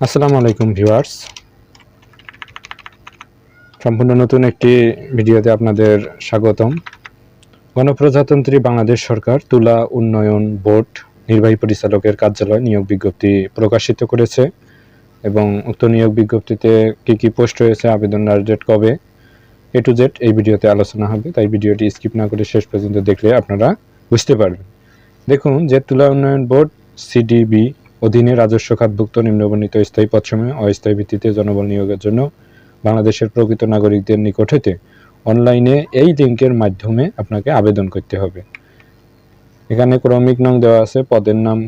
আসসালামু আলাইকুম ভিউয়ার্স, সম্পূর্ণ নতুন একটি ভিডিওতে আপনাদের স্বাগতম। গণপ্রজাতন্ত্রী বাংলাদেশ সরকার তুলা উন্নয়ন বোর্ড নির্বাহী পরিচালকের কার্যালয় নিয়োগ বিজ্ঞপ্তি প্রকাশিত করেছে এবং উক্ত নিয়োগ বিজ্ঞপ্তিতে কী পোস্ট রয়েছে, আবেদন লাস্ট ডেট কবে, A to Z এই ভিডিওতে আলোচনা হবে। তাই ভিডিওটি স্কিপ না করে শেষ পর্যন্ত দেখলে আপনারা বুঝতে পারবেন। দেখুন যে তুলা উন্নয়ন বোর্ড সিডিবি অধীনে রাজস্ব খাতভুক্ত নিম্নবর্ণিত স্থায়ী পদসমূহে অস্থায়ী ভিত্তিতে জনবল নিয়োগের জন্য বাংলাদেশের প্রকৃত নাগরিকদের নিকট হতে অনলাইনে এই লিঙ্কের মাধ্যমে আপনাকে আবেদন করতে হবে। এখানে ক্রমিক নং দেওয়া আছে, পদের নাম,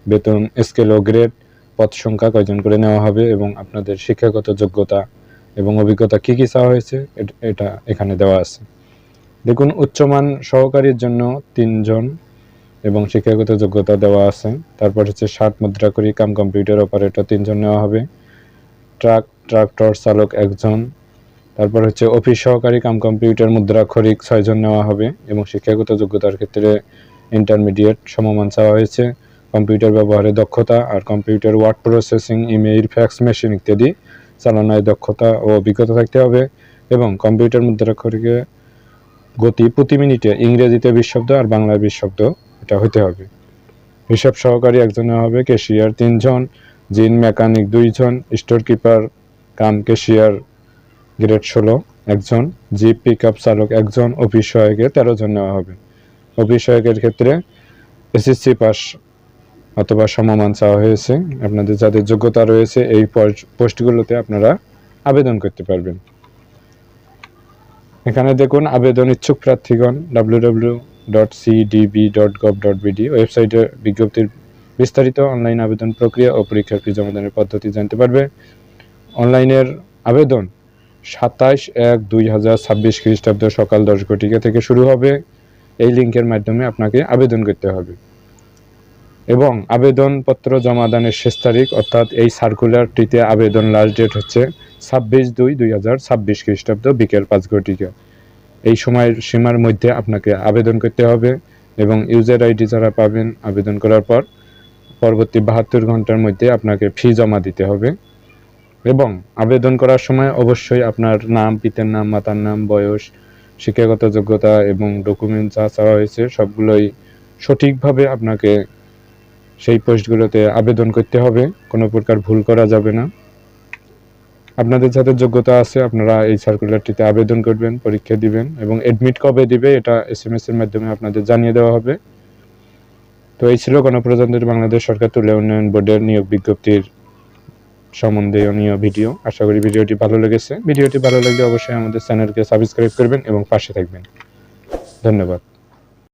বেতন স্কেল ও গ্রেড, পদ সংখ্যা কয়জন করে নেওয়া হবে এবং আপনাদের শিক্ষাগত যোগ্যতা এবং অভিজ্ঞতা কী কী চাওয়া হয়েছে এটা এখানে দেওয়া আছে। দেখুন উচ্চমান সহকারীর জন্য 3 জন এবং শিক্ষাগত যোগ্যতা দেওয়া আছে। তারপর হচ্ছে 60 মুদ্রাকরী কাম কম্পিউটার অপারেটর 3 জন নেওয়া হবে। ট্রাক্টর চালক 1 জন। তারপর হচ্ছে অফিস সহকারী কাম কম্পিউটার মুদ্রাক্ষরিক 6 জন নেওয়া হবে এবং শিক্ষাগত যোগ্যতার ক্ষেত্রে ইন্টারমিডিয়েট সমমান চাওয়া হয়েছে। কম্পিউটার ব্যবহারে দক্ষতা আর computer word processing, email, fax machine ইত্যাদি চালানোয় দক্ষতা ও অভিজ্ঞতা থাকতে হবে এবং কম্পিউটার মুদ্রাক্ষরিকে গতি প্রতি মিনিটে ইংরেজিতে 20 শব্দ আর বাংলায় 20 শব্দ এটা হতে হবে। হিসাব সহকারী 1 জন নেওয়া হবে, ক্যাশিয়ার 3 জন, জিন মেকানিক 2 জন, store keeper cum cashier grade 16 1 জন, জিপ পিকআপ চালক 1 জন, অফিস সহায়কে 13 জন নেওয়া হবে। অফিস সহায়কের ক্ষেত্রে এসএসসি পাস অথবা সমমান চাওয়া হয়েছে। আপনাদের যাদের যোগ্যতা রয়েছে এই পোস্টগুলোতে আপনারা আবেদন করতে পারবেন। এখানে দেখুন আবেদন ইচ্ছুক প্রার্থীগণ www.cdb.gov.bd ওয়েবসাইটে বিজ্ঞপ্তির বিস্তারিত অনলাইন আবেদন প্রক্রিয়া ও পরীক্ষার ফি জমাদানের পদ্ধতি জানতে পারবে। অনলাইনের আবেদন 27/1/2026 খ্রিস্টাব্দ সকাল 10 ঘটিকা থেকে শুরু হবে। এই লিঙ্কের মাধ্যমে আপনাকে আবেদন করতে হবে এবং আবেদনপত্র জমাদানের শেষ তারিখ অর্থাৎ এই সার্কুলারটিতে আবেদন লাস্ট ডেট হচ্ছে 26/2/2026 খ্রিস্টাব্দ বিকেল 5 ঘটিকা। এই সময়ের সীমার মধ্যে আপনাকে আবেদন করতে হবে এবং ইউজার আইডি যারা পাবেন আবেদন করার পর পরবর্তী 72 ঘন্টার মধ্যে আপনাকে ফি জমা দিতে হবে এবং আবেদন করার সময় অবশ্যই আপনার নাম, পিতার নাম, মাতার নাম, বয়স, শিক্ষাগত যোগ্যতা এবং ডকুমেন্ট যা চাওয়া হয়েছে সবগুলোই সঠিকভাবে আপনাকে সেই পোস্টগুলোতে আবেদন করতে হবে। কোনো প্রকার ভুল করা যাবে না। আপনাদের যাদের যোগ্যতা আছে আপনারা এই সার্কুলারটিতে আবেদন করবেন, পরীক্ষা দিবেন এবং অ্যাডমিট কবে দিবে এটা SMS এর মাধ্যমে আপনাদের জানিয়ে দেওয়া হবে। তো এই ছিল গণপ্রজাতন্ত্রী বাংলাদেশ সরকার তুলা উন্নয়ন বোর্ডের নিয়োগ বিজ্ঞপ্তির সম্বন্ধীয় ভিডিও। আশা করি ভিডিওটি ভালো লেগেছে। ভিডিওটি ভালো লাগলে অবশ্যই আমাদের চ্যানেলকে সাবস্ক্রাইব করবেন এবং পাশে থাকবেন। ধন্যবাদ।